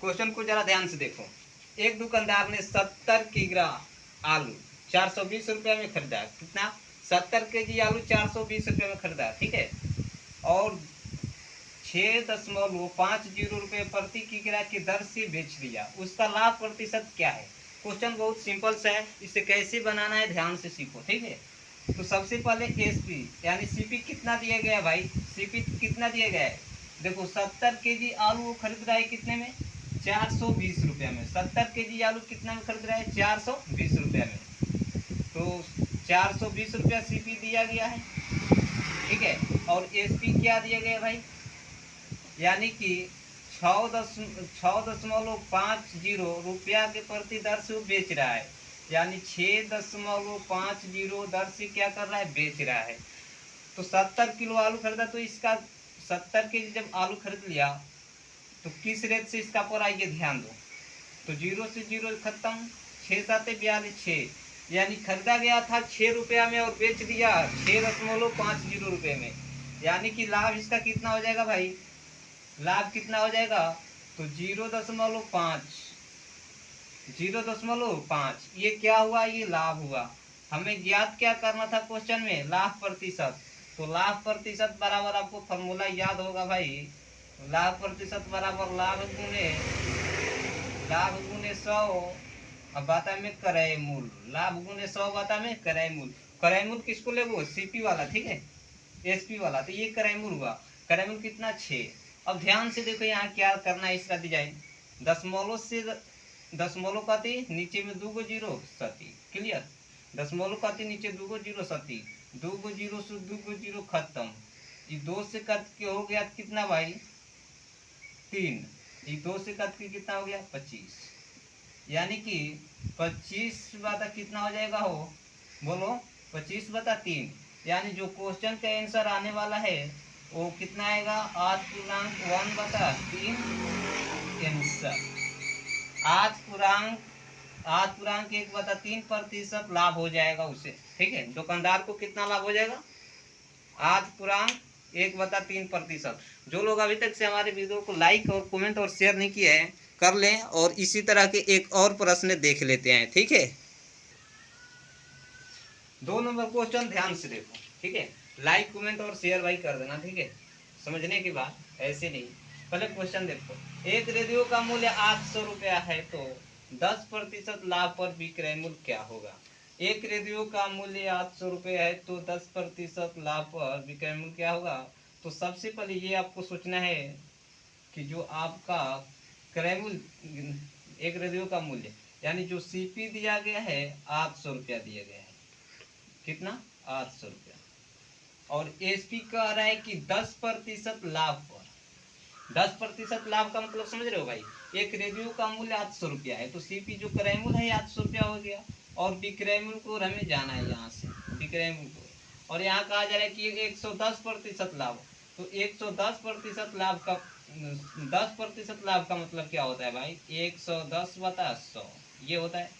Question को जरा ध्यान से देखो। एक दुकानदार ने 70 किग्रा आलू 420 रुपये में खरीदा। कितना? 70 kg आलू 420 रुपये में खरीदा, ठीक है। और 6.50 रुपये प्रति किग्रा की दर से बेच दिया। उसका लाभ प्रतिशत क्या है? क्वेश्चन बहुत सिंपल सा है, इसे कैसे बनाना है ध्यान से सीखो, ठीक है। तो सबसे पहले एसपी यानी सीपी कितना दिया गया है भाई? सीपी कितना दिया गया है? देखो 70 kg आलू वो खरीद रहा है कितने में? 420 रुपये में। 70 kg आलू कितना में खरीद रहा है? 420 रुपये में। तो 420 रुपया सीपी दिया गया है, ठीक है। और एसपी क्या दिया गया भाई? यानी कि 6.50 रुपया के प्रति दर से वो बेच रहा है। यानी 6.50 दर से क्या कर रहा है? बेच रहा है। तो 70 किलो आलू खरीदा, तो इसका 70 kg जब आलू खरीद लिया तो किस रेट से इसका पर आइए ध्यान दो। तो 0 से 0 खत्म, 6 7 42 6, यानी खरीदा गया था 6 रुपया में और बेच दिया 6.50 रुपये में। यानी कि लाभ इसका कितना हो जाएगा भाई? लाभ कितना हो जाएगा? तो 0.5 ये क्या हुआ? ये लाभ हुआ। हमें ज्ञात क्या करना था क्वेश्चन में? लाभ प्रतिशत। तो लाभ प्रतिशत बराबर आपको फॉर्मूला याद होगा भाई। लाभ प्रतिशत बराबर लाभ गुने 100 अब बाता में क्रय मूल। लाभ गुने 100 बाता में क्रय मूल। क्रय मूल किसको लेगो? सीपी वाला, ठीक है, एसपी वाला। तो ये क्रय मूल हुआ। क्रय मूल कितना? 6। अब ध्यान से देखो यहाँ क्या करना है इसका डिजाइन। दशमलव से दशमलव काती नीचे में 2 जीरो सती, क्लियर। दशमलव काती नीचे 2 जीरो सती, 2 जीरो से 2 जीरो खत्म। ये 2 से कट के हो गया कितना भाई? 3। ये 2 से कट के कितना हो गया? 25। यानी कि 25 बटा कितना हो जाएगा हो? बोलो 25/3। यानी जो क्वेश्चन का आंसर आने वाला है वो कितना आएगा? 8.1/3 आंसर। 8.1/3% लाभ हो जाएगा उसे, ठीक है। दुकानदार को कितना लाभ हो जाएगा? 8.1/3%। जो लोग अभी तक से हमारे वीडियो को लाइक और कमेंट और शेयर नहीं किए हैं कर लें, और इसी तरह के एक और प्रश्न देख लेते हैं, ठीक है। 2 नंबर क्वेश्चन ध्यान से देखो, ठीक है। लाइक कमेंट और शेयर भाई कर देना, ठीक है। समझने की बात ऐसे नहीं। पहले क्वेश्चन देखो। एक रेडियो का मूल्य 800 रुपया है, तो 10% लाभ पर विक्रय मूल्य क्या होगा? एक रेडियो का मूल्य 800 रुपये है, तो 10% लाभ पर विक्रय मूल्य क्या होगा? तो सबसे पहले ये आपको सोचना है कि जो आपका क्रय मूल्य, एक रेडियो का मूल्य यानी जो सीपी दिया गया है 800 रुपया दिया गया है। कितना? 800 रुपया। और एसपी कह रहा है कि 10% लाभ पर। 10% लाभ का मतलब समझ रहे हो भाई? एक रेडियो का मूल्य 800 रुपया है, तो सीपी जो क्रय मूल्य है 800 रुपया हो गया। और विक्रय मूल्य को हमें जाना है यहाँ से, विक्रय मूल्य को। और यहाँ कहा जा रहा है कि 110% लाभ। तो 110% लाभ का 10% लाभ का मतलब क्या होता है भाई? 110/100 ये होता है।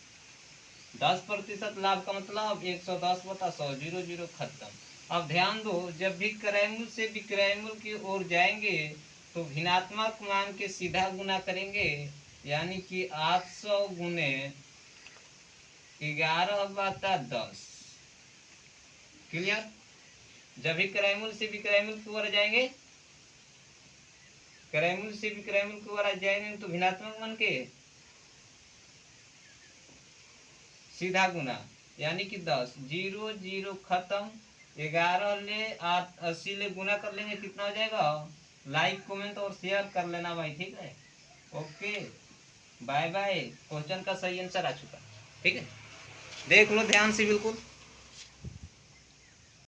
10% लाभ का मतलब 110/100, 0 0 खत्म। अब ध्यान दो, जब भी क्रय मूल्य से विक्रय मूल्य की ओर जाएंगे तो भिन्नात्मक मान के सीधा गुना करेंगे। यानी कि 800 गुने 11/10, क्लियर। जब भी क्रय मूल्य से विक्रय मूल्य की ओर जाएंगे, क्रय मूल्य से विक्रय मूल्य की ओर जाएंगे तो भिन्नात्मक मान के सीधा गुना, यानी कि 10, 0 0 खत्म। 11 ले 80 ले गुना कर लेंगे, कितना हो जाएगा? लाइक कमेंट और शेयर कर लेना भाई, ठीक है। Okay, bye bye. क्वेश्चन का सही आंसर आ चुका, ठीक है। देख लो ध्यान से बिल्कुल।